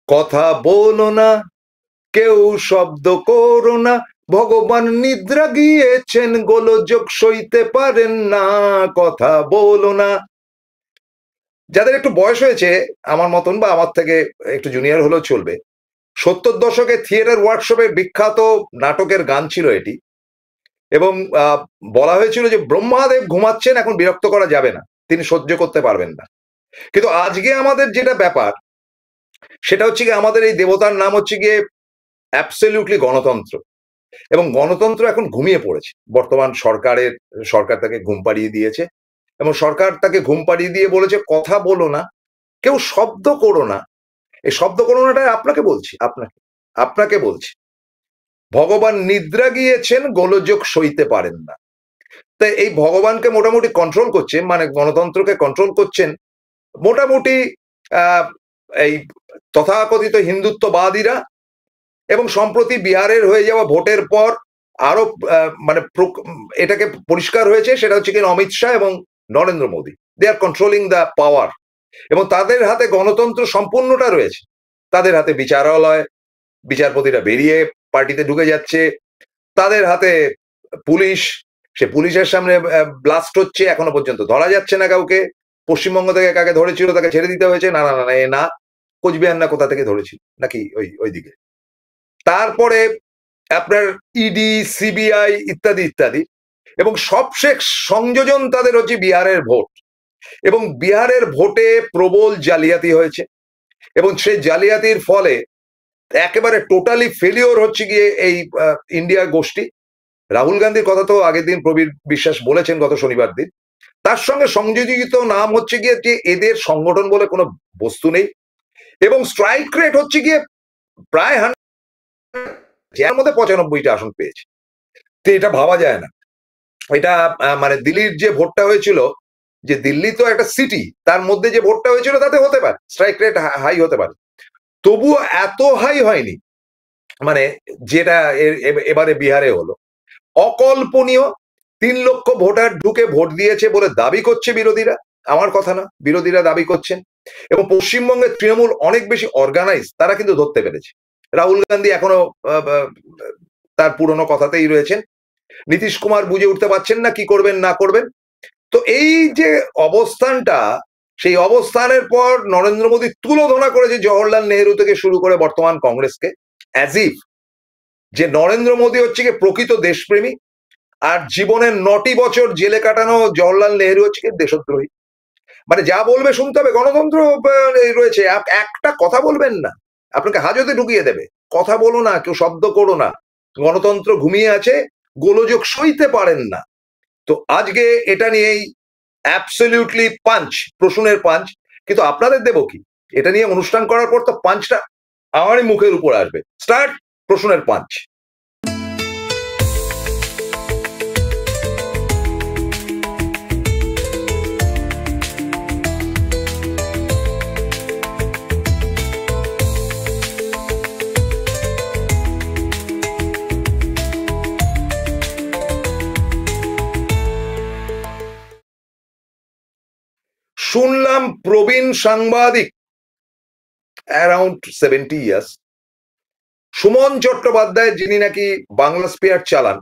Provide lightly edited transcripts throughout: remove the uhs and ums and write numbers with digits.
কথা বলো না, কেউ শব্দ করো না, ভগবান নিদ্রা গিয়েছেন, গোলযোগ সইতে পারেন না, কথা বলো না। যাদের একটু বয়স হয়েছে আমার মতন বা আমার থেকে একটু জুনিয়র হলেও চলবে, 70 দশকে থিয়েটার ওয়ার্কশপের বিখ্যাত নাটকের গান ছিল এটি। এবং বলা হয়েছিল যে ব্রহ্মাদেব ঘুমাচ্ছেন, এখন বিরক্ত করা যাবে না, তিনি সহ্য করতে পারবেন না। কিন্তু আজকে আমাদের যেটা ব্যাপার সেটা হচ্ছে গিয়ে, আমাদের এই দেবতার নাম হচ্ছে গিয়ে অ্যাবসলিউটলি গণতন্ত্র। এবং গণতন্ত্র এখন ঘুমিয়ে পড়েছে। বর্তমান সরকার তাকে ঘুম পাড়িয়ে দিয়েছে, এবং সরকার তাকে ঘুম পাড়িয়ে দিয়ে বলেছে কথা বলো না, কেউ শব্দ করো না। এই শব্দ করো নাটা আপনাকে বলছি, আপনাকে বলছি, ভগবান নিদ্রা গিয়েছেন, গোলযোগ সইতে পারেন না। তাই এই ভগবানকে মোটামুটি কন্ট্রোল করছেন, মানে গণতন্ত্রকে কন্ট্রোল করছেন মোটামুটি এই তথাকথিত হিন্দুত্ববাদীরা। এবং সম্প্রতি বিহারের হয়ে যাওয়া ভোটের পর আরো মানে এটাকে পরিষ্কার হয়েছে, সেটা হচ্ছে কি অমিত শাহ এবং নরেন্দ্র মোদী, দে আর কন্ট্রোলিং দ্য পাওয়ার। এবং তাদের হাতে গণতন্ত্র সম্পূর্ণটা রয়েছে। তাদের হাতে বিচারালয়, বিচারপতিরা বেরিয়ে পার্টিতে ঢুকে যাচ্ছে, তাদের হাতে পুলিশ, সে পুলিশের সামনে ব্লাস্ট হচ্ছে, এখনো পর্যন্ত ধরা যাচ্ছে না কাউকে। পশ্চিমবঙ্গ থেকে কাকে ধরেছিল তাকে ছেড়ে দিতে হয়েছে, না না না এ না, কোচবিহার না কোথা থেকে ধরেছিল নাকি ওইদিকে। তারপরে আপনার ইডি, সিবিআই ইত্যাদি ইত্যাদি। এবং সবশেষ সংযোজন তাদের হচ্ছে বিহারের ভোট। এবং বিহারের ভোটে প্রবল জালিয়াতি হয়েছে, এবং সেই জালিয়াতির ফলে একেবারে টোটালি ফেলিওর হচ্ছে গিয়ে এই ইন্ডিয়া গোষ্ঠী। রাহুল গান্ধীর কথা তো আগের দিন প্রবীর বিশ্বাস বলেছেন গত শনিবার দিন। তার সঙ্গে সংযোজিত নাম হচ্ছে গিয়ে যে এদের সংগঠন বলে কোনো বস্তু নেই। এবং স্ট্রাইক রেট হচ্ছে গিয়ে প্রায় যার মধ্যে 95টা আসন পেয়েছে। তো এটা ভাবা যায় না। এটা মানে দিল্লির যে ভোটটা হয়েছিল, যে দিল্লি তো একটা সিটি, তার মধ্যে যে ভোটটা হয়েছিল তাতে হতে পারে স্ট্রাইক রেট হাই হতে পারে, তবুও এত হাই হয়নি মানে যেটা এবারে বিহারে হলো। অকল্পনীয়। 3 লক্ষ ভোটার ঢুকে ভোট দিয়েছে বলে দাবি করছে বিরোধীরা, আমার কথা না, বিরোধীরা দাবি করছেন। এবং পশ্চিমবঙ্গের তৃণমূল অনেক বেশি অর্গানাইজ, তারা কিন্তু ধরতে পেরেছে। রাহুল গান্ধী এখনো তার পুরনো কথাতেই রয়েছেন, নীতিশ কুমার বুঝে উঠতে পারছেন না কি করবেন না করবেন। তো এই যে অবস্থানটা, সেই অবস্থানের পর নরেন্দ্র মোদী তুলোধনা করেছে জওহরলাল নেহরু থেকে শুরু করে বর্তমান কংগ্রেসকে, অ্যাজ ইফ যে নরেন্দ্র মোদী হচ্ছে কি প্রকৃত দেশপ্রেমী, আর জীবনের 9টি বছর জেলে কাটানো জওহরলাল নেহরু হচ্ছে কি দেশদ্রোহী। মানে যা বলবে শুনতে হবে, গণতন্ত্র রয়েছে, একটা কথা বলবেন না, আপনাকে হাজতে ঢুকিয়ে দেবে। কথা বলো না, কেউ শব্দ করো না, গণতন্ত্র ঘুমিয়ে আছে, গোলযোগ সইতে পারেন না। তো আজকে এটা নিয়েই অ্যাবসলিউটলি পাঞ্চ, প্রশ্নের পাঞ্চ। কিন্তু আপনাদের দেব কি, এটা নিয়ে অনুষ্ঠান করার পর তো পাঞ্চটা আমারই মুখের উপর আসবে। স্টার্ট প্রশ্নের পাঞ্চ। শুনলাম প্রবীণ সাংবাদিক, অ্যারাউন্ড 70 ইয়ার্স, সুমন চট্টোপাধ্যায়, যিনি নাকি বাংলা স্পিয়ার চালান,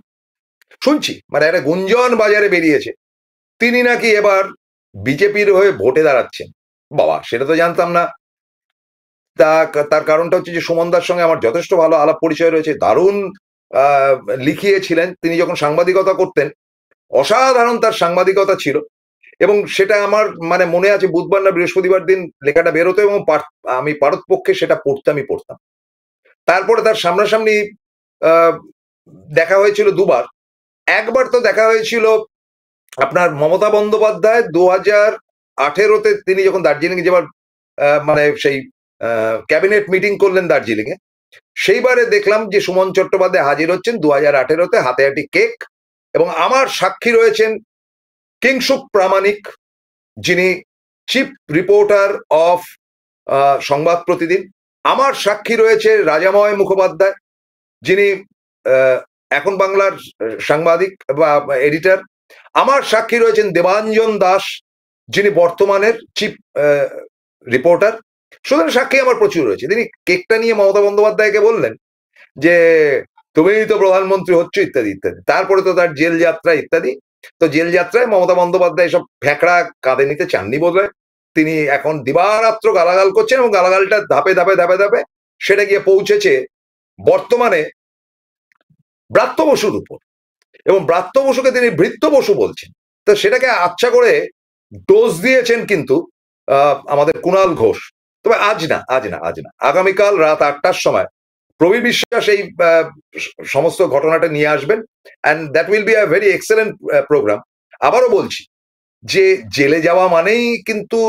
শুনছি মানে একটা গুঞ্জন বাজারে বেরিয়েছে, তিনি নাকি এবার বিজেপির হয়ে ভোটে দাঁড়াচ্ছেন। বাবা, সেটা তো জানতাম না। তার কারণটা হচ্ছে যে সুমনদার সঙ্গে আমার যথেষ্ট ভালো আলাপ পরিচয় রয়েছে, দারুণ লিখিয়েছিলেন তিনি যখন সাংবাদিকতা করতেন, অসাধারণ তার সাংবাদিকতা ছিল। এবং সেটা আমার মানে মনে আছে, বুধবার না বৃহস্পতিবার দিন লেখাটা বেরোতো, এবং আমি পারতপক্ষে সেটা পড়তাম। তারপরে তার সামনাসামনি দেখা হয়েছিল দুবার। একবার তো দেখা হয়েছিল আপনার মমতা বন্দ্যোপাধ্যায় 2018-তে তিনি যখন দার্জিলিং যাবার মানে সেই ক্যাবিনেট মিটিং করলেন দার্জিলিং এ, সেইবারে দেখলাম যে সুমন চট্টোপাধ্যায় হাজির হচ্ছেন 2018-তে, হাতে হাতে কেক। এবং আমার সাক্ষী রয়েছেন কিংসুক প্রামাণিক, যিনি চিফ রিপোর্টার অফ সংবাদ প্রতিদিন। আমার সাক্ষী রয়েছে রাজাময় মুখোপাধ্যায়, যিনি এখন বাংলার সাংবাদিক বা এডিটর। আমার সাক্ষী রয়েছেন দেবাঞ্জন দাস, যিনি বর্তমানের চিফ রিপোর্টার। সুতরাং সাক্ষী আমার প্রচুর রয়েছে। তিনি কেকটা নিয়ে মমতা বন্দ্যোপাধ্যায়কে বললেন যে তুমিই তো প্রধানমন্ত্রী হচ্ছ ইত্যাদি ইত্যাদি। তারপরে তো তার জেল যাত্রা ইত্যাদি। তো জেল যাত্রায় মমতা বন্দ্যোপাধ্যায় সব ফ্যাকড়া কাঁধে নিতে চাননি বোধহয়। তিনি এখন দিবারাত্র গালাগাল করছেন এবং গালাগালটা ধাপে ধাপে ধাপে ধাপে সেটা গিয়ে পৌঁছেছে বর্তমানে ব্রাত্য বসুর উপর, এবং ব্রাত্য বসুকে তিনি ভৃত্য বসু বলছেন। তো সেটাকে আচ্ছা করে ডোজ দিয়েছেন কিন্তু আমাদের কুণাল ঘোষ। তবে আজ না, আগামীকাল রাত 8টার সময় প্রবীর বিশ্বাস এই সমস্ত ঘটনাটা নিয়ে আসবেন, and that will be a very excellent programme. আবারও বলছি যে জেলে যাওয়া মানেই কিন্তু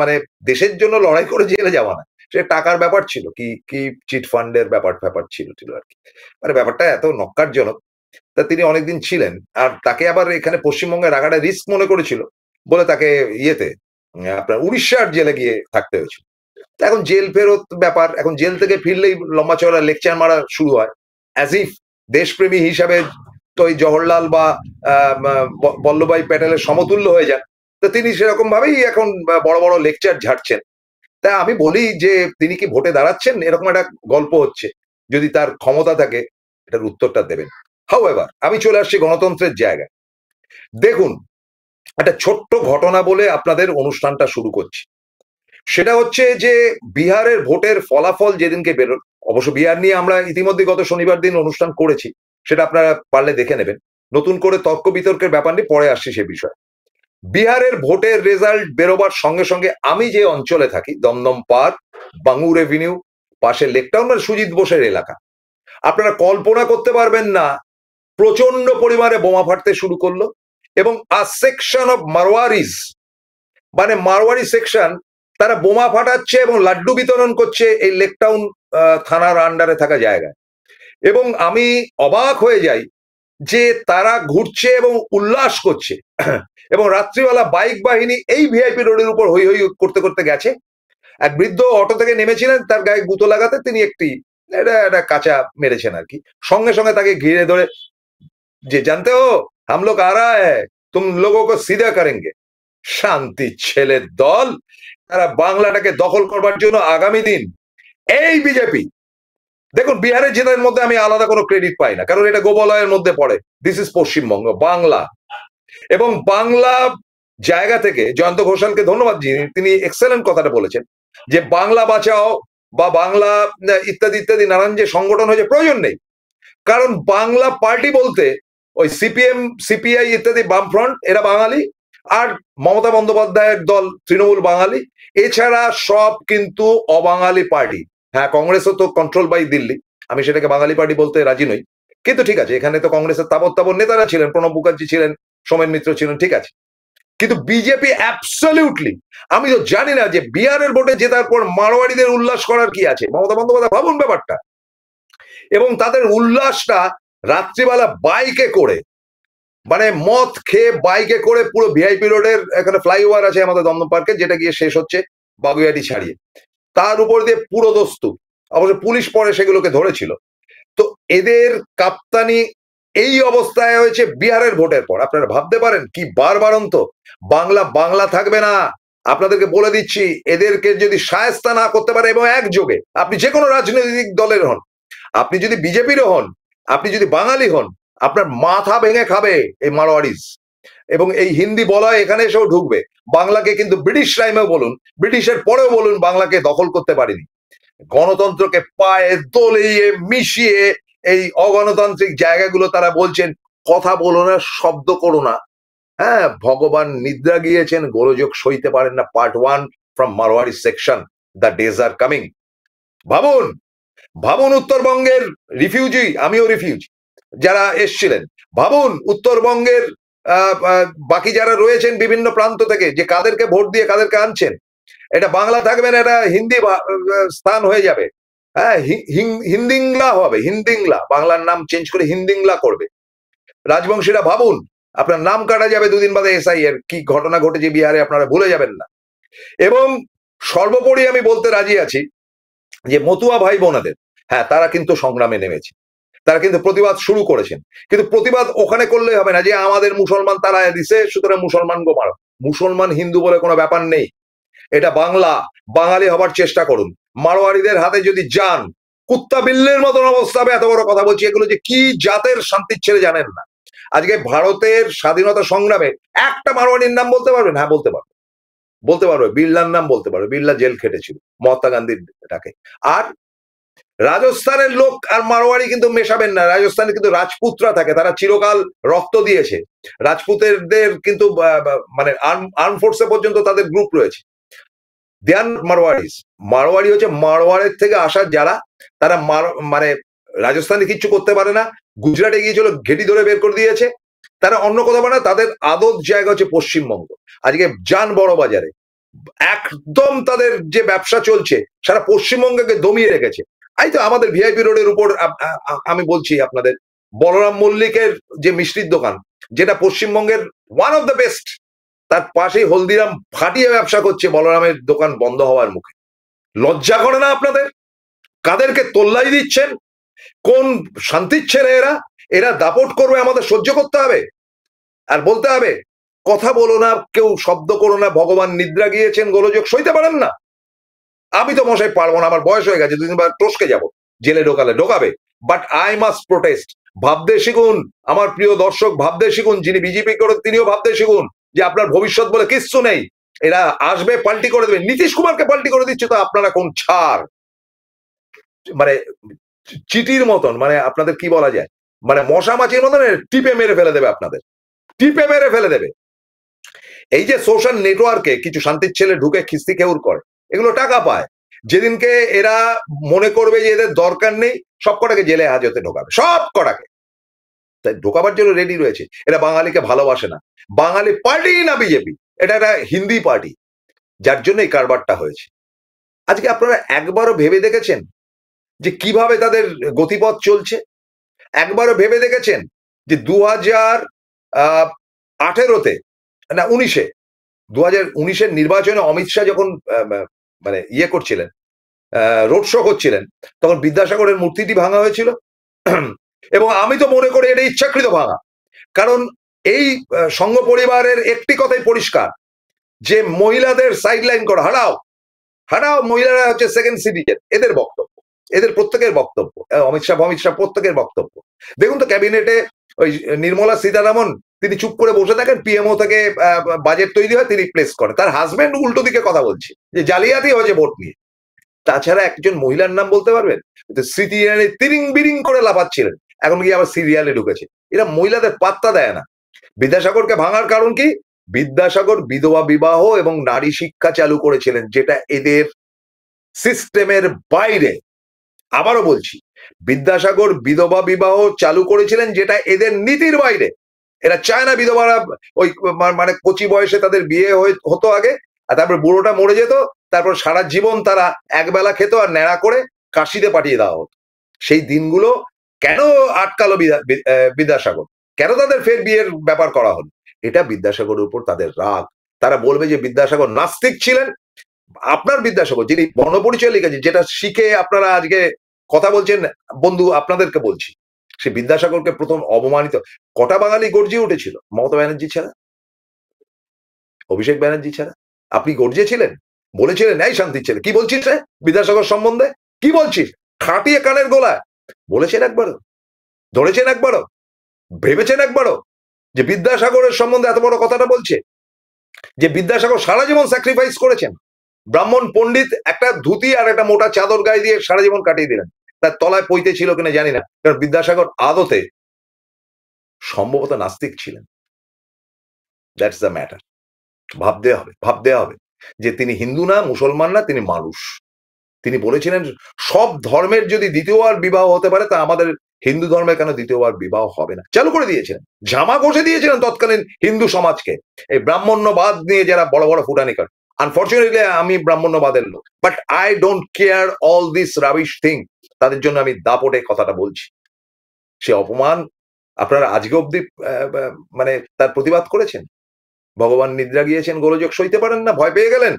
মানে দেশের জন্য লড়াই করে জেলে যাওয়া না, সে টাকার ব্যাপার ছিল, কি কি চিট ফান্ডের ব্যাপার ছিল আর কি। মানে ব্যাপারটা এত নক্কারজনক। তা তিনি অনেকদিন ছিলেন, আর তাকে আবার এখানে পশ্চিমবঙ্গে রাখাটা রিস্ক মনে করেছিল বলে তাকে ইয়েতে আপনার উড়িষ্যার জেলে গিয়ে থাকতে হয়েছিল। এখন জেল ফেরত ব্যাপার, এখন জেল থেকে ফিরলেই লম্বা চওড়া লেকচার মারা শুরু হয়, অ্যাজ ইফ দেশপ্রেমী হিসাবে তো ওই জওহরলাল বা বল্লভভাই প্যাটেলের সমতুল্য হয়ে যান। তো তিনি সেরকম ভাবেই এখন বড় বড় লেকচার ঝাড়ছেন। তা আমি বলি যে তিনি কি ভোটে দাঁড়াচ্ছেন, এরকম একটা গল্প হচ্ছে। যদি তার ক্ষমতা থাকে এটার উত্তরটা দেবেন। হাউএভার, আমি চলে আসছি গণতন্ত্রের জায়গায়। দেখুন, একটা ছোট্ট ঘটনা বলে আপনাদের অনুষ্ঠানটা শুরু করছি। সেটা হচ্ছে যে বিহারের ভোটের ফলাফল যেদিনকে বেরোল, অবশ্য বিহার নিয়ে আমরা ইতিমধ্যে গত শনিবার দিন অনুষ্ঠান করেছি, সেটা আপনারা পারলে দেখে নেবেন। নতুন করে তর্ক বিতর্কের ব্যাপার নিয়ে পরে আসছি সে বিষয়ে। বিহারের ভোটের রেজাল্ট বেরোবার সঙ্গে সঙ্গে আমি যে অঞ্চলে থাকি, দমদম পার্ক, বাঙ্গুর এভিনিউ, পাশে লেকটাউন, মানে সুজিত বোসের এলাকা, আপনারা কল্পনা করতে পারবেন না প্রচন্ড পরিমাণে বোমা ফাটতে শুরু করলো, এবং আ সেকশন অফ মারওয়ারিজ, মানে মারওয়ারি সেকশন, তারা বোমা ফাটাচ্ছে এবং লাড্ডু বিতরণ করছে এই লেকটাউন থানার আন্ডারে থাকা জায়গায়। এবং আমি অবাক হয়ে যাই যে তারা ঘুরছে এবং উল্লাস করছে, এবং রাত্রিবেলা বাইক বাহিনী এই ভিআইপি রোডের উপর হই হই করতে করতে গেছে। এক বৃদ্ধ অটো থেকে নেমেছিলেন, তার গায়ে গুঁতো লাগাতে তিনি একটা কাঁচা মেরেছেন আর কি। সঙ্গে সঙ্গে তাকে ঘিরে ধরে, যে জানতে হো হাম লোগ আ রা হ্যায়, তুম লোগো কো সিধা করেঙ্গে। শান্তি ছেলের দল, তারা বাংলাটাকে দখল করবার জন্য আগামী দিন এই বিজেপি। দেখুন, বিহারের জেতার মধ্যে আমি আলাদা কোনো ক্রেডিট পাই না, কারণ এটা গোবলয়ের মধ্যে পড়ে। This is Paschimbanga, Bangla. এবং বাংলা জায়গা থেকে জয়ন্ত ঘোষালকে ধন্যবাদ, তিনি এক্সেলেন্ট কথাটা বলেছেন যে বাংলা বাঁচাও বা বাংলা ইত্যাদি ইত্যাদি নানান যে সংগঠন হয়েছে, প্রয়োজন নেই। কারণ বাংলা পার্টি বলতে ওই সিপিএম, সিপিআই ইত্যাদি বামফ্রন্ট, এরা বাঙালি, আর মমতা বন্দ্যোপাধ্যায়ের দল তৃণমূল বাঙালি, এছাড়া সব কিন্তু অবাঙালি পার্টি। হ্যাঁ, কংগ্রেসও তো কন্ট্রোল বাই দিল্লি, আমি সেটাকে বাঙালি পার্টি বলতে রাজি নই, কিন্তু ঠিক আছে, এখানে তো কংগ্রেসের তাবৎ তাবৎ নেতারা ছিলেন, প্রণব মুখার্জি ছিলেন, সোমেন মিত্র ছিলেন, ঠিক আছে। কিন্তু বিজেপি অ্যাবসলিউটলি, আমি তো জানি না যে বিহারের ভোটে জেতার পর মারোয়াড়িদের উল্লাস করার কি আছে। মমতা বন্দ্যোপাধ্যায় ভাবুন ব্যাপারটা, এবং তাদের উল্লাসটা রাত্রিবেলা বাইকে করে, মানে মদ খেয়ে বাইকে করে পুরো ভিআইপি রোডের, এখানে ফ্লাইওভার আছে আমাদের দমদম পার্কে, যেটা গিয়ে শেষ হচ্ছে বাগুইয়াটি ছাড়িয়ে, তার উপর দিয়ে পুরো দস্তু। অবশ্য পুলিশ পরে সেগুলোকে ধরেছিল। তো এদের কাপ্তানি এই অবস্থায় হয়েছে বিহারের ভোটের পর। আপনারা ভাবতে পারেন কি বারবারন্ত। বাংলা বাংলা থাকবে না, আপনাদেরকে বলে দিচ্ছি। এদেরকে যদি শায়েস্তা না করতে পারে, এবং একযোগে, আপনি যে কোনো রাজনৈতিক দলের হন, আপনি যদি বিজেপিরও হন, আপনি যদি বাঙালি হন, আপনার মাথা ভেঙে খাবে এই মারোয়ারিজ। এবং এই হিন্দি বলা এখানে এসেও ঢুকবে। বাংলাকে কিন্তু ব্রিটিশ টাইমেও বলুন, ব্রিটিশের পরেও বলুন, বাংলাকে দখল করতে পারিনি। গণতন্ত্রকে পায়ে দলিয়ে মিশিয়ে এই অগণতান্ত্রিক জায়গাগুলো তারা বলছেন কথা বলো না, শব্দ করো না। হ্যাঁ, ভগবান নিদ্রা গিয়েছেন, গোলযোগ সইতে পারেন না, part 1 from Marwari section, the days are coming. ভাবুন, ভাবুন উত্তরবঙ্গের রিফিউজি, আমিও রিফিউজি, যারা এসছিলেন, ভাবুন উত্তরবঙ্গের বাকি যারা রয়েছেন বিভিন্ন প্রান্ত থেকে, যে কাদেরকে ভোট দিয়ে কাদেরকে আনছেন। এটা বাংলা থাকবে না, এটা হিন্দি স্থান হয়ে যাবে। হ্যাঁ, হিন্দিংলা হবে, হিন্দিংলা, বাংলার নাম চেঞ্জ করে হিন্দিংলা করবে রাজবংশীরা। ভাবুন, আপনার নাম কাটা যাবে দুদিন বাদে এসআই এর। কি ঘটনা ঘটেছে বিহারে আপনারা ভুলে যাবেন না। এবং সর্বোপরি আমি বলতে রাজি আছি যে মতুয়া ভাই বোনাদের, হ্যাঁ, তারা কিন্তু সংগ্রামে নেমেছে, তারা কিন্তু প্রতিবাদ শুরু করেছেন। কিন্তু প্রতিবাদ ওখানে করলে হবে না যে আমাদের মুসলমান তারা দিছে, সুতরাং মুসলমান গো মারো। মুসলমান হিন্দু বলে কোনো ব্যাপার নেই। এটা বাংলা, বাঙালি হবার চেষ্টা করুন। মারোয়ারিদের হাতে যদি যান, কুত্তা বিল্লের মতন অবস্থা হবে। এত বড় কথা বলছি, এগুলো যে কি জাতের শান্তির ছেলে জানেন না। আজকে ভারতের স্বাধীনতা সংগ্রামে একটা মারোয়ারির নাম বলতে পারবেন? হ্যাঁ বলতে পারবে, বলতে পারবে। বিড়লার নাম বলতে পারবে, বিড়লা জেল খেটেছিল মহাত্মা গান্ধীর ডাকে। আর রাজস্থানের লোক আর মারোয়ারি কিন্তু মেশাবেন না। রাজস্থানে কিন্তু রাজপুতরা থাকে, তারা চিরকাল রক্ত দিয়েছে। রাজপুতেরদের কিন্তু মানে আর্ম ফোর্সে পর্যন্ত তাদের গ্রুপ রয়েছে। দেয়ান মারোয়ারিস, মারোয়ারি হচ্ছে মারোয়ারের থেকে আসা যারা, তারা মানে রাজস্থানে কিচ্ছু করতে পারে না। গুজরাটে গিয়েছিল, ঘেটি ধরে বের করে দিয়েছে। তারা অন্য কথা বলে না, তাদের আদত জায়গা হচ্ছে পশ্চিমবঙ্গ। আজকে যান বড় বাজারে, একদম তাদের যে ব্যবসা চলছে সারা পশ্চিমবঙ্গকে দমিয়ে রেখেছে। এই তো আমাদের ভিআইপি রোডের উপর আমি বলছি আপনাদের, বলরাম মল্লিকের যে মিষ্টির দোকান, যেটা পশ্চিমবঙ্গের ওয়ান অফ দ্য বেস্ট, তার পাশেই হলদিরাম ফাটিয়ে ব্যবসা করছে বলরামের দোকান বন্ধ হওয়ার মুখে। লজ্জা করে না আপনাদের? কাদেরকে তোল্লাই দিচ্ছেন? কোন শান্তির ছেলে এরা? এরা দাপট করবে, আমাদের সহ্য করতে হবে আর বলতে হবে কথা বলো না, কেউ শব্দ করো না, ভগবান নিদ্রা গিয়েছেন, গোলযোগ সইতে পারেন না। আমি তো মশাই পারবো না, আমার বয়স হয়ে গেছে, দুদিন টসকে যাবো, জেলে ঢোকাবে। But I must protest. ভাবতে শিখুন আমার প্রিয় দর্শক, ভাবতে শিখুন। যিনি বিজেপি করেন তিনিও ভাবতে শিখুন যে আপনার ভবিষ্যৎ বলে কিচ্ছু নেই। এরা আসবে, পাল্টি করে দেবে। নীতিশ কুমারকে পাল্টি করে দিচ্ছে তো আপনারা কোন ছাড়, মানে চিটির মতন, মানে আপনাদের কি বলা যায়, মানে মশা মাছির মতন টিপে মেরে ফেলে দেবে, আপনাদের টিপে মেরে ফেলে দেবে। এই যে সোশ্যাল নেটওয়ার্কে কিছু শান্তির ছেলে ঢুকে খিস্তি খেউর করে, এগুলো টাকা পায়। যেদিনকে এরা মনে করবে যে এদের দরকার নেই, সব কটাকে জেলে হাজতে ঢোকাবে, সব কটাকে। তাই ঢোকাবার জন্য রেডি রয়েছে। এরা বাঙালিকে ভালোবাসে না। বাঙালি পার্টি না বিজেপি, এটা একটা হিন্দি পার্টি, যার জন্য এই কারবারটা হয়েছে। আজকে আপনারা একবারও ভেবে দেখেছেন যে কিভাবে তাদের গতিপথ চলছে? একবারও ভেবে দেখেছেন যে 2018-তে না 2019-এর নির্বাচনে অমিত শাহ যখন মানে ইয়ে করছিলেন, রোড শো করছিলেন, তখন বিদ্যাসাগরের মূর্তিটি ভাঙা হয়েছিল। এবং আমি তো মনে করি এটা ইচ্ছাকৃত ভাঙা। কারণ এই সংঘ পরিবারের একটি কথাই পরিষ্কার, যে মহিলাদের সাইডলাইন করা, হারাও, মহিলারা হচ্ছে সেকেন্ড সিটিজেন, এদের বক্তব্য, এদের প্রত্যেকের বক্তব্য, অমিত শাহ প্রত্যেকের বক্তব্য। দেখুন তো ক্যাবিনেটে ওই নির্মলা সীতারামন, তিনি চুপ করে বসে থাকেন, পিএমও থেকে বাজেট তৈরি হয়, তিনি প্লেস করে। তার হাজবেন্ড উল্টো দিকে কথা বলছে যে জালিয়াতি হয়েছে ভোট নিয়ে। তাছাড়া একজন মহিলার নাম বলতে পারবেন? স্মৃতি ইরানি তিরিং বিরিং করে লাফাচ্ছিলেন, এখন গিয়ে আবার সিরিয়ালে ঢুকেছে। এরা মহিলাদের পাত্তা দেয় না। বিদ্যাসাগরকে ভাঙার কারণ কি? বিদ্যাসাগর বিধবা বিবাহ এবং নারী শিক্ষা চালু করেছিলেন, যেটা এদের সিস্টেমের বাইরে। আবারও বলছি, বিদ্যাসাগর বিধবা বিবাহ চালু করেছিলেন, যেটা এদের নীতির বাইরে। এরা চায় না বিধবারা ওই মানে কচি বয়সে তাদের বিয়ে হতো আগে, আর তারপর বুড়োটা মরে যেত, তারপর সারা জীবন তারা একবেলা খেত আর ন্যাড়া করে কাশিতে পাঠিয়ে দেওয়া হতো। সেই দিনগুলো কেন আটকালো বিদ্যাসাগর? কেন তাদের ফের বিয়ের ব্যাপার করা হলো? এটা বিদ্যাসাগরের উপর তাদের রাগ। তারা বলবে যে বিদ্যাসাগর নাস্তিক ছিলেন। আপনার বিদ্যাসাগর যিনি বর্ণপরিচয় লিখেছেন, যেটা শিখে আপনারা আজকে কথা বলছেন, বন্ধু আপনাদেরকে বলছি, সে বিদ্যাসাগরকে প্রথম অপমানিত কটা বাঙালি গর্জিয়ে উঠেছিল? মমতা ব্যানার্জি ছাড়া, অভিষেক ব্যানার্জি ছাড়া। আপনি গর্জিয়েছিলেন, বলেছিলেন এই শান্তির ছেলে, কি বলছিস রে বিদ্যাসাগর সম্বন্ধে, কি বলছিস? খাটিয়ে কানের গোলায় বলেছেন একবারও? ধরেছেন একবারও? ভেবেছেন একবারও যে বিদ্যাসাগরের সম্বন্ধে এত বড় কথাটা বলছে? যে বিদ্যাসাগর সারা জীবন স্যাক্রিফাইস করেছেন, ব্রাহ্মণ পণ্ডিত একটা ধুতি আর একটা মোটা চাদর গায়ে দিয়ে সারা জীবন কাটিয়ে দিলেন। তার তলায় পইতে ছিল কিনা জানি না, কারণ বিদ্যাসাগর আদতে সম্ভবত নাস্তিক ছিলেন। That's the matter. ভাবতে হবে যে তিনি হিন্দু না, মুসলমান না, তিনি মানুষ। তিনি বলেছিলেন সব ধর্মের যদি দ্বিতীয়বার বিবাহ হতে পারে, তা আমাদের হিন্দু ধর্মের কেন দ্বিতীয়বার বিবাহ হবে না? চালু করে দিয়েছিলেন, জামা ঘষে দিয়েছিলেন তৎকালীন হিন্দু সমাজকে। এই ব্রাহ্মণ্যবাদ নিয়ে যারা বড় বড় ফুটানি করে, আনফর্চুনেটলি আমি ব্রাহ্মণ্যবাদের লোক, but I don't care all this rubbish thing. তাদের জন্য আমি দাপটে কথাটা বলছি। সে অপমান আপনারা আজকে অব্দি মানে তার প্রতিবাদ করেছেন? ভগবান নিদ্রা গিয়েছেন, গোলযোগ সইতে পারেন না, ভয় পেয়ে গেলেন।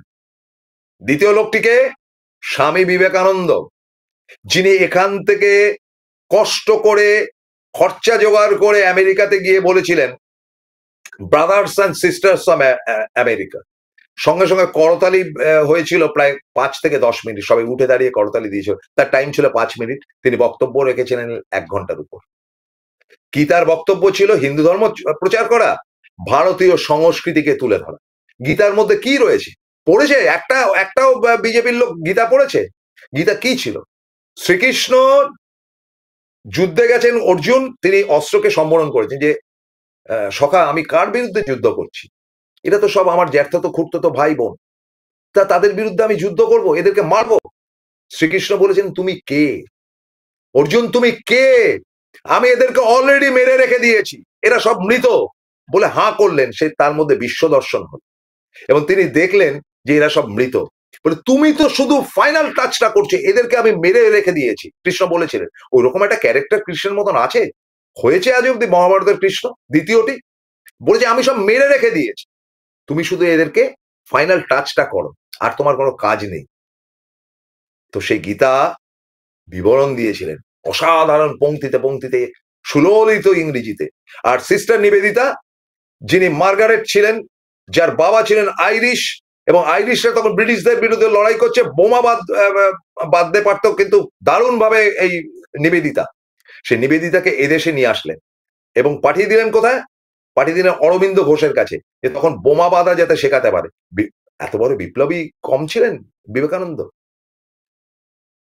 দ্বিতীয় লোকটিকে স্বামী বিবেকানন্দ, যিনি এখান থেকে কষ্ট করে খরচা জোগাড় করে আমেরিকাতে গিয়ে বলেছিলেন brothers and sisters of America, সঙ্গে সঙ্গে করতালি হয়েছিল প্রায় 5 থেকে 10 মিনিট, সবাই উঠে দাঁড়িয়ে করতালি দিয়েছিল। তার টাইম ছিল 5 মিনিট, তিনি বক্তব্য রেখেছিলেন 1 ঘন্টার উপর। কি তার বক্তব্য ছিল? হিন্দু ধর্ম প্রচার করা, ভারতীয় সংস্কৃতিকে তুলে ধরা। গীতার মধ্যে কি রয়েছে? পড়েছে? একটাও বিজেপির লোক গীতা পড়েছে? গীতা কি ছিল? শ্রীকৃষ্ণ যুদ্ধে গেছেন, অর্জুন তিনি অস্ত্রকে সম্বরণ করেছেন যে সখা আমি কার বিরুদ্ধে যুদ্ধ করছি? এটা তো সব আমার জ্যাঠাতো খুড়তুতো ভাই বোন, তাদের বিরুদ্ধে আমি যুদ্ধ করব, এদেরকে মারবো? শ্রীকৃষ্ণ বলেছেন তুমি কে? অর্জুন তুমি কে? আমি এদেরকে অলরেডি মেরে রেখে দিয়েছি, এরা সব মৃত। বলে হাঁ করলেন, সে তার মধ্যে বিশ্ব দর্শন হল এবং তিনি দেখলেন যে এরা সব মৃত। বলে তুমি তো শুধু ফাইনাল টাচটা করছো, এদেরকে আমি মেরে রেখে দিয়েছি। কৃষ্ণ বলেছিলেন ওই রকম একটা ক্যারেক্টার কৃষ্ণের মতন আছে? হয়েছে আজ অব্দি মহাভারতের কৃষ্ণ দ্বিতীয়টি? বলেছে আমি সব মেরে রেখে দিয়েছি, তুমি শুধু এদেরকে ফাইনাল টাচটা করো, আর তোমার কোনো কাজ নেই। তো সেই গীতা বিবরণ দিয়েছিলেন অসাধারণ পংক্তিতে পংক্তিতে, সুললিত ইংরেজিতে। আর সিস্টার নিবেদিতা, যিনি মার্গারেট ছিলেন, যার বাবা ছিলেন আইরিশ, এবং আইরিশরা তখন ব্রিটিশদের বিরুদ্ধে লড়াই করছে, বোমা বাঁধতে পারতো, কিন্তু দারুণ ভাবে এই নিবেদিতা, সে নিবেদিতাকে এদেশে নিয়ে আসলেন এবং পাঠিয়ে দিলেন কোথায়? পাঠিয়ে দিলেন অরবিন্দ ঘোষের কাছে, যে তখন বোমা বাঁধা যাতে শেখাতে পারে। এত বড় বিপ্লবী কম ছিলেন বিবেকানন্দ?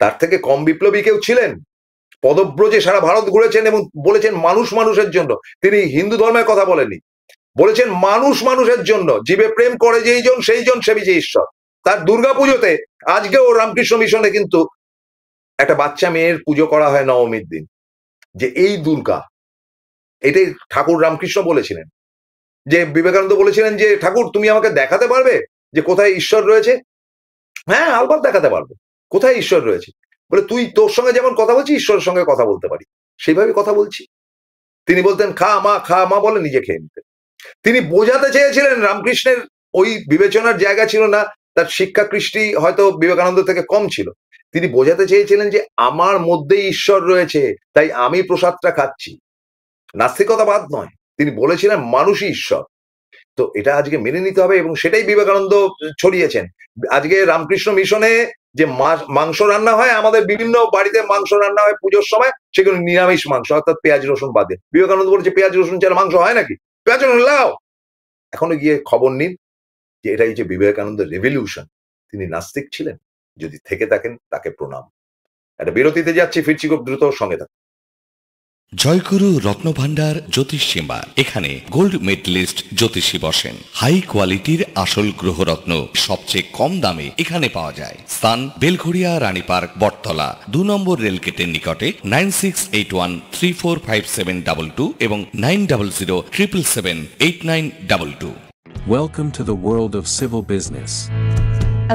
তার থেকে কম বিপ্লবী কেউ ছিলেন? পদব্রজে সারা ভারত ঘুরেছেন এবং বলেছেন মানুষ মানুষের জন্য। তিনি হিন্দু ধর্মের কথা বলেননি, বলেছেন মানুষ মানুষের জন্য, জীবে প্রেম করে যেই জন সেই জন সেবিছে ঈশ্বর। তার দুর্গাপুজোতে আজকেও রামকৃষ্ণ মিশনে কিন্তু একটা বাচ্চা মেয়ের পুজো করা হয় নবমীর দিন, যে এই দুর্গা। এটাই ঠাকুর রামকৃষ্ণ বলেছিলেন, যে বিবেকানন্দ বলেছিলেন যে ঠাকুর তুমি আমাকে দেখাতে পারবে যে কোথায় ঈশ্বর রয়েছে? হ্যাঁ আলবাত দেখাতে পারবো, কোথায় ঈশ্বর রয়েছে। বলে তুই তোর সঙ্গে যেমন কথা বলছি ঈশ্বরের সঙ্গে কথা বলতে পারি, সেইভাবে কথা বলছি। তিনি বলতেন খা মা বলে নিজে খেয়ে নিতেন। তিনি বোঝাতে চেয়েছিলেন, রামকৃষ্ণের ওই বিবেচনার জায়গা ছিল না, তার শিক্ষা কৃষ্টি হয়তো বিবেকানন্দ থেকে কম ছিল। তিনি বোঝাতে চেয়েছিলেন যে আমার মধ্যেই ঈশ্বর রয়েছে, তাই আমি প্রসাদটা খাচ্ছি, নাস্তিকতাবাদ নয়। তিনি বলেছিলেন মানুষই ঈশ্বর। তো এটা আজকে মেনে নিতে হবে এবং সেটাই বিবেকানন্দ ছড়িয়েছেন। আজকে রামকৃষ্ণ মিশনে যে মাংস রান্না হয়, আমাদের বিভিন্ন বাড়িতে মাংস রান্না হয় পুজোর সময়, সেগুলো নিরামিষ মাংস, অর্থাৎ পেঁয়াজ রসুন বাদে। বিবেকানন্দ বলেছে পেঁয়াজ রসুন ছাড়া মাংস হয় নাকি? পেঁয়াজ রসুন লাও। এখনো গিয়ে খবর নিন যে এটাই যে বিবেকানন্দের রেভলিউশন। তিনি নাস্তিক ছিলেন? যদি থেকে থাকেন তাকে প্রণাম। একটা বিরতিতে যাচ্ছি, ফিরছি খুব দ্রুত, সঙ্গে থাকুন। জয়গুরু রত্নভান্ডার জ্যোতিষ চেম্বার, এখানে গোল্ড মেডেলিস্ট জ্যোতিষী বসেন। হাই কোয়ালিটির আসল গ্রহরত্ন সবচেয়ে কম দামে এখানে পাওয়া যায়। স্থান বেলঘড়িয়া রানী পার্ক, বটতলা, 2 নম্বর রেলগেটের নিকটে। 9681345722 এবং 9007778922। Welcome to the world of civil business.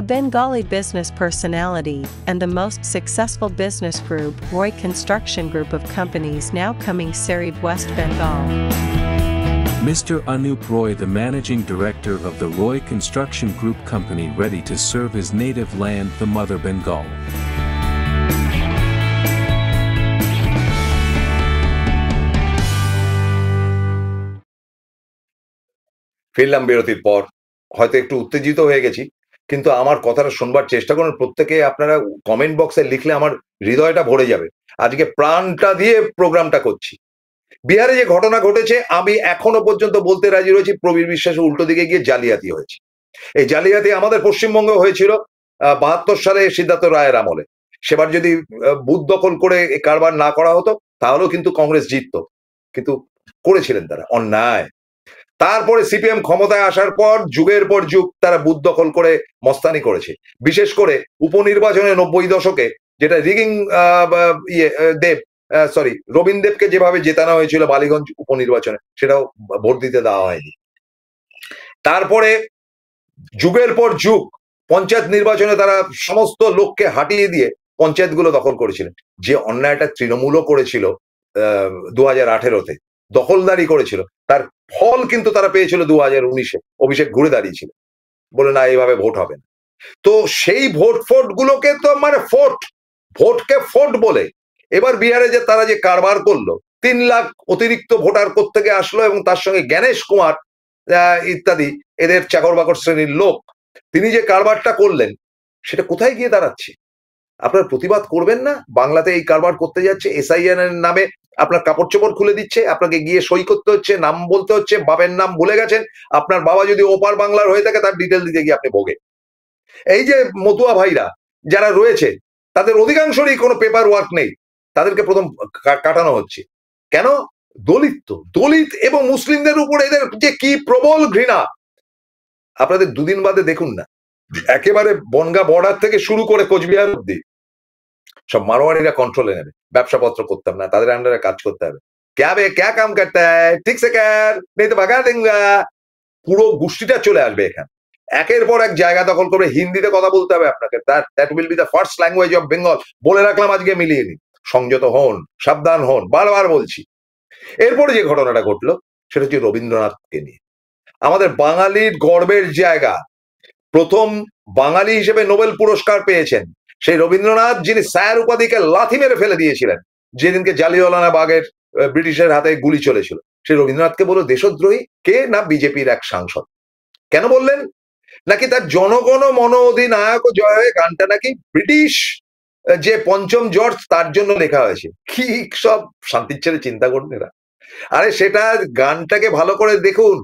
A Bengali business personality and the most successful business group, Roy Construction Group of companies, now coming Serib, West Bengal. Mr. Anup Roy, the managing director of the Roy Construction Group company, ready to serve his native land, the mother Bengal. ফিরলাম বিরতির পর। হয়তো একটু উত্তেজিত হয়ে গেছি, কিন্তু আমার কথাটা শুনবার চেষ্টা করুন। প্রত্যেকে আপনারা কমেন্ট বক্সে লিখলে আমার হৃদয়টা ভরে যাবে। আজকে প্রাণটা দিয়ে প্রোগ্রামটা করছি। বিহারে যে ঘটনা ঘটেছে, আমি এখনো পর্যন্ত বলতে রাজি রয়েছি প্রবীর বিশ্বাসের উল্টো দিকে গিয়ে জালিয়াতি হয়েছে। এই জালিয়াতি আমাদের পশ্চিমবঙ্গে হয়েছিল 72 সালে সিদ্ধার্থ রায়ের আমলে। সেবার যদি বুথ দখল করে কারবার না করা হতো তাহলেও কিন্তু কংগ্রেস জিততো, কিন্তু করেছিলেন তারা অন্যায়। তারপরে সিপিএম ক্ষমতায় আসার পর যুগের পর যুগ তারা বুথ দখল করে মস্তানি করেছে। বিশেষ করে উপনির্বাচনে 90 দশকে, যেটা রিগিং রবীন দেবকে যেভাবে জেতানো হয়েছিল বালিগঞ্জ উপনির্বাচনে, সেটাও ভোট দিতে দেওয়া হয়নি। তারপরে যুগের পর যুগ পঞ্চায়েত নির্বাচনে তারা সমস্ত লোককে হাঁটিয়ে দিয়ে পঞ্চায়েতগুলো দখল করেছিলেন। যে অন্যায়টা তৃণমূলও করেছিল 2018-তে, দখলদারি করেছিল, তার ফল কিন্তু তারা পেয়েছিল 2019-এ। অভিষেক ঘুরে দাঁড়িয়েছিল, বলে না এইভাবে ভোট হবে না। তো সেই ভোট গুলোকে তো মানে ভোটকে ফোট বলে এবার বিহারে যে তারা যে কারবার করলো, 3 লাখ অতিরিক্ত ভোটার কোত্থেকে আসলো এবং তার সঙ্গে জ্ঞানেশ কুমার ইত্যাদি এদের চাকর বাকর শ্রেণীর লোক, তিনি যে কারবারটা করলেন সেটা কোথায় গিয়ে দাঁড়াচ্ছে? আপনার প্রতিবাদ করবেন না? বাংলাতে এই কারবার করতে যাচ্ছে, এসআইএন এর নামে আপনার কাপড় চোপড় খুলে দিচ্ছে, আপনাকে গিয়ে সই করতে হচ্ছে, নাম বলতে হচ্ছে, বাপের নাম ভুলে গেছেন, আপনার বাবা যদি ওপার বাংলার হয়ে থাকে তার ডিটেল দিতে গিয়ে আপনি ভোগে। এই যে মতুয়া ভাইরা যারা রয়েছে তাদের অধিকাংশেরই কোনো পেপার ওয়ার্ক নেই, তাদেরকে প্রথম কাটানো হচ্ছে। কেন? দলিত এবং মুসলিমদের উপর এদের যে কি প্রবল ঘৃণা, আপনাদের দুদিন বাদে দেখুন না, একেবারে বনগা বর্ডার থেকে শুরু করে কোচবিহার অব্দি সব মারোয়ারিরা কন্ট্রোলে নেবে। ব্যবসাপত্র করতাম না, তাদের আন্ডারে কাজ করতে হবে। ক্যা বে ক্যা কাম করতে হয়, ঠিক সে কর, নেই তো ভাগা দেঙ্গা। পুরো গোষ্ঠীটা চলে আসবে এখানে, একের পর এক জায়গা দখল করবে। হিন্দিতে কথা বলতে হবে আপনাকে, that will B the first language of Bengal. বলে রাখলাম, আজকে মিলিয়ে নিন, সংযত হন, সাবধান হন, বারবার বলছি। এরপরে যে ঘটনাটা ঘটলো সেটা হচ্ছে রবীন্দ্রনাথকে নিয়ে। আমাদের বাঙালির গর্বের জায়গা, প্রথম বাঙালি হিসেবে নোবেল পুরস্কার পেয়েছেন সেই রবীন্দ্রনাথ, যিনি স্যার উপাধিকে লাথি মেরে ফেলে দিয়েছিলেন যেদিনকে জালিয়ানওয়ালা বাগের ব্রিটিশের হাতে গুলি চলেছিল। সেই রবীন্দ্রনাথকে বলো দেশদ্রোহী। কে? না বিজেপির এক সাংসদ। কেন বললেন? নাকি তার জনগণ মন অধিনায়ক জয় গানটা নাকি ব্রিটিশ যে পঞ্চম জর্জ তার জন্য লেখা হয়েছে। কি সব শান্তির ছেড়ে চিন্তা করুন এরা। আরে সেটা গানটাকে ভালো করে দেখুন,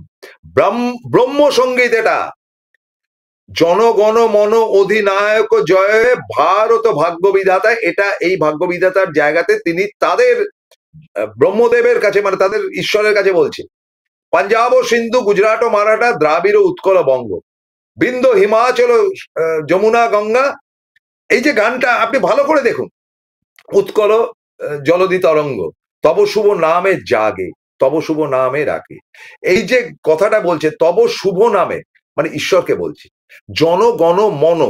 ব্রহ্ম সঙ্গীত এটা। জনগণ মন অধিনায়ক জয় ভারত ভাগ্য বিধাতা, এটা এই ভাগ্য বিধাতার জায়গাতে তিনি তাদের ব্রহ্মদেবের কাছে, মানে তাদের ঈশ্বরের কাছে বলছে। পাঞ্জাব ও সিন্ধু গুজরাট ও মারাঠা দ্রাবিড় উৎকল বঙ্গ, বিন্দ হিমাচল যমুনা গঙ্গা। এই যে গানটা আপনি ভালো করে দেখুন, উৎকল জলধি তরঙ্গ, তব শুভ নামে জাগে, তব শুভ নামে রাখে। এই যে কথাটা বলছে তব শুভ নামে, মানে ঈশ্বরকে বলছে। জনগণ মন,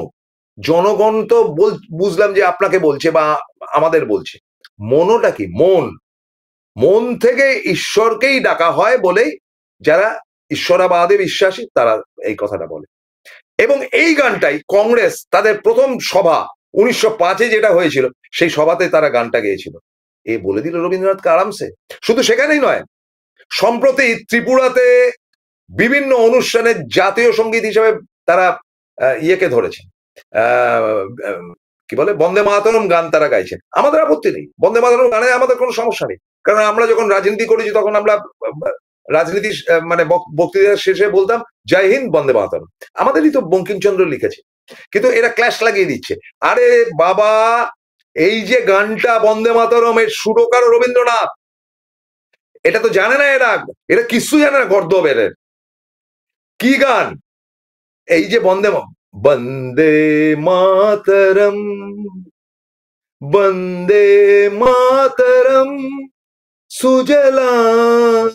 জনগণ তো বুঝলাম যে আপনাকে বলছে বা আমাদের বলছে। মনটা কি? মন থেকে ঈশ্বরকেই ডাকা হয় বলেই যারা ঈশ্বরাবাদে বিশ্বাসী তারা এই কথাটা বলে। এবং এই গানটাই কংগ্রেস তাদের প্রথম সভা 1905-এ যেটা হয়েছিল সেই সভাতে তারা গানটা গেয়েছিল। এ বলে দিল রবীন্দ্রনাথকে আরামসে। শুধু সেখানেই নয়, সম্প্রতি ত্রিপুরাতে বিভিন্ন অনুষ্ঠানে জাতীয় সঙ্গীত হিসেবে তারা ইয়েকে ধরেছেন, কি বলে, বন্দে মাতরম গান তারা গাইছেন। আমাদের আপত্তি নেই, বন্দে মাতরম গানে আমাদের কোনো সমস্যা নেই। কারণ আমরা যখন রাজনীতি করেছি তখন আমরা রাজনীতি মানে বক্তৃতার শেষে বলতাম জয় হিন্দ বন্দে মাতরম, আমাদেরই তো বঙ্কিমচন্দ্র লিখেছে। কিন্তু এরা ক্ল্যাশ লাগিয়ে দিচ্ছে। আরে বাবা, এই যে গানটা বন্দে মাতরম, এর সুরকার রবীন্দ্রনাথ, এটা তো জানে না এরা, এরা কিছু জানে না। গর্দবের কি গান এই যে বন্দে মাতরম, বন্দে মাতরম, সুজলাম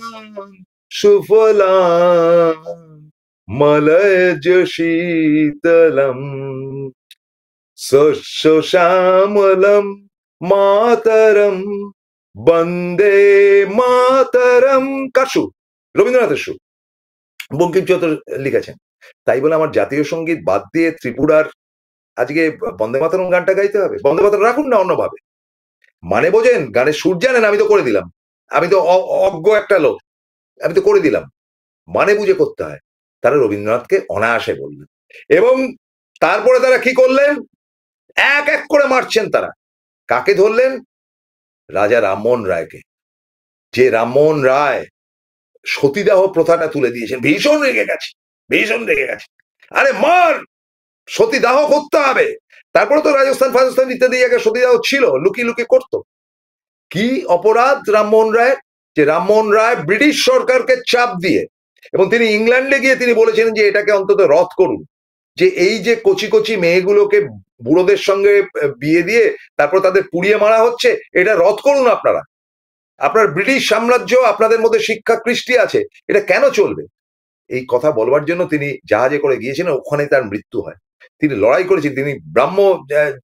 সুফলাম মলয়জ শীতলম শস্য শ্যামলম মাতরম বন্দে মাতরম। কার সুর? রবীন্দ্রনাথের সুর, বঙ্কিমচন্দ্র লিখেছেন। তাই বলে আমার জাতীয় সঙ্গীত বাদ দিয়ে ত্রিপুরার আজকে বন্দে মাতরম গানটা গাইতে হবে? বন্দে মাতরম রাখুন না অন্যভাবে। মানে বোঝেন, গানের সুর জানেন, আমি তো করে দিলাম, আমি তো অজ্ঞ একটা লোক, আমি তো করে দিলাম। মানে বুঝে করতে হয়। তারা রবীন্দ্রনাথকে অনায়াসে বললেন এবং তারপরে তারা কি করলেন? এক এক করে মারছেন তারা। কাকে ধরলেন? রাজা রামমোহন রায়কে। যে রামমোহন রায় সতীদাহ প্রথাটা তুলে দিয়েছেন। ভীষণ রেগে গেছে, ভীষণ রেগে গেছে। আরে মার, সতীদাহ করতে হবে। তারপরে তো রাজস্থান ফাজস্থান ইত্যাদি জায়গায় সতীদাহ ছিল, লুকিয়ে লুকিয়ে করতো। কি অপরাধ রামমোহন রায়ের? যে রামমোহন রায় ব্রিটিশ সরকারকে চাপ দিয়ে, এবং তিনি ইংল্যান্ডে গিয়ে তিনি বলেছিলেন যে এটাকে অন্তত রদ করুন, যে এই যে কচি কচি মেয়েগুলোকে বুড়োদের সঙ্গে বিয়ে দিয়ে তারপর তাদের পুড়িয়ে মারা হচ্ছে, এটা রদ করুন আপনারা। আপনার ব্রিটিশ সাম্রাজ্য, আপনাদের মধ্যে শিক্ষা কৃষ্টি আছে, এটা কেন চলবে? এই কথা বলবার জন্য তিনি জাহাজে করে গিয়েছিলেন, ওখানে তার মৃত্যু হয়। তিনি লড়াই করেছেন, তিনি ব্রাহ্ম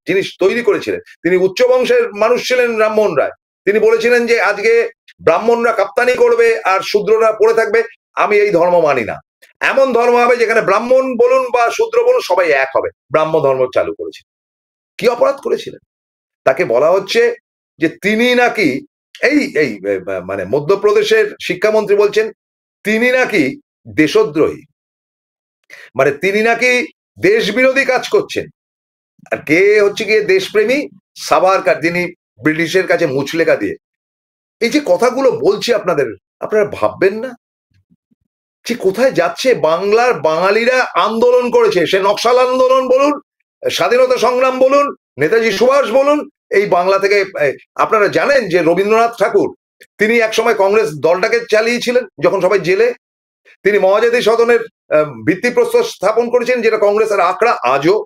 জিনিস তৈরি করেছিলেন, তিনি উচ্চ বংশের মানুষ ছিলেন রামমোহন রায়। তিনি বলেছিলেন যে আজকে ব্রাহ্মণরা কাপ্তানি করবে আর শূদ্ররা পড়ে থাকবে, আমি এই ধর্ম মানি না। এমন ধর্ম হবে যেখানে ব্রাহ্মণ বলুন বা শূদ্র বলুন সবাই এক হবে। ব্রাহ্ম ধর্ম চালু করেছিলেন। কি অপরাধ করেছিলেন? তাকে বলা হচ্ছে যে তিনি নাকি এই এই মানে মধ্যপ্রদেশের শিক্ষামন্ত্রী বলছেন তিনি নাকি দেশদ্রোহী, মানে তিনি নাকি দেশ বিরোধী কাজ করছেন। আর কে হচ্ছে গিয়ে দেশপ্রেমী? সাভারকার, যিনি ব্রিটিশের কাছে মুচলেখা দিয়ে। এই যে কথাগুলো বলছি আপনাদের, আপনারা ভাববেন না যে কোথায় যাচ্ছে? বাংলার বাঙালিরা আন্দোলন করেছে, সে নকশাল আন্দোলন বলুন, স্বাধীনতা সংগ্রাম বলুন, নেতাজি সুভাষ বলুন। এই বাংলা থেকে আপনারা জানেন যে রবীন্দ্রনাথ ঠাকুর তিনি একসময় কংগ্রেস দলটাকে চালিয়েছিলেন যখন সবাই জেলে। তিনি মহাজাতি সদনের ভিত্তিপ্রস্তর স্থাপন করেছেন, যেটা কংগ্রেসের আখড়া আজও।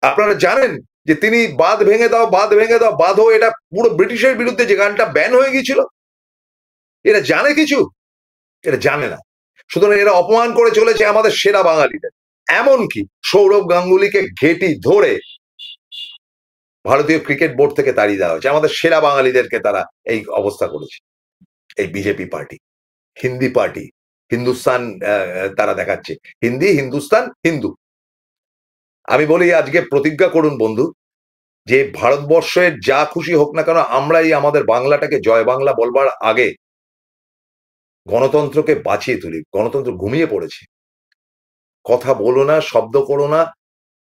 আপনারা জানেন যে তিনি বাঁধ ভেঙে দাও, বাঁধ ভেঙে দাও, বাঁধো, এটা পুরো ব্রিটিশের বিরুদ্ধে যে গানটা ব্যান হয়ে গিয়েছিল। এরা জানে কিছু? এটা জানে না। সুতরাং এরা অপমান করে চলেছে আমাদের সেরা বাঙালিদের। এমনকি সৌরভ গাঙ্গুলিকে ঘেটি ধরে ভারতীয় ক্রিকেট বোর্ড থেকে তাড়িয়ে দেওয়া হয়েছে। আমাদের সেরা বাঙালিদেরকে তারা এই অবস্থা করেছে। এই BJP party, Hindi party, Hindustan তারা দেখাচ্ছে, হিন্দি, হিন্দুস্তান, হিন্দু। আমি বলি আজকে প্রতিজ্ঞা করুন বন্ধু, যে ভারতবর্ষের যা খুশি হোক না কেন, আমরাই আমাদের বাংলাটাকে জয় বাংলা বলবার আগে গণতন্ত্রকে বাঁচিয়ে তুলি। গণতন্ত্র ঘুমিয়ে পড়েছে। কথা বলো না, শব্দ করো না,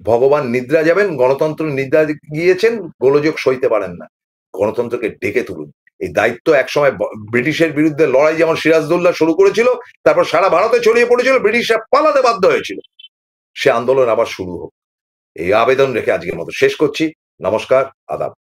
ভগবান নিদ্রা যাবেন, গণতন্ত্র নিদ্রা গিয়েছেন, গোলযোগ সইতে পারেন না। গণতন্ত্রকে ডেকে তুলুন। এই দায়িত্ব একসময় ব্রিটিশের বিরুদ্ধে লড়াই যেমন সিরাজদৌল্লা শুরু করেছিল, তারপর সারা ভারতে ছড়িয়ে পড়েছিল, ব্রিটিশরা পালাতে বাধ্য হয়েছিল। সে আন্দোলন আবার শুরু হোক, এই আবেদন রেখে আজকের মতো শেষ করছি। নমস্কার, আদাব।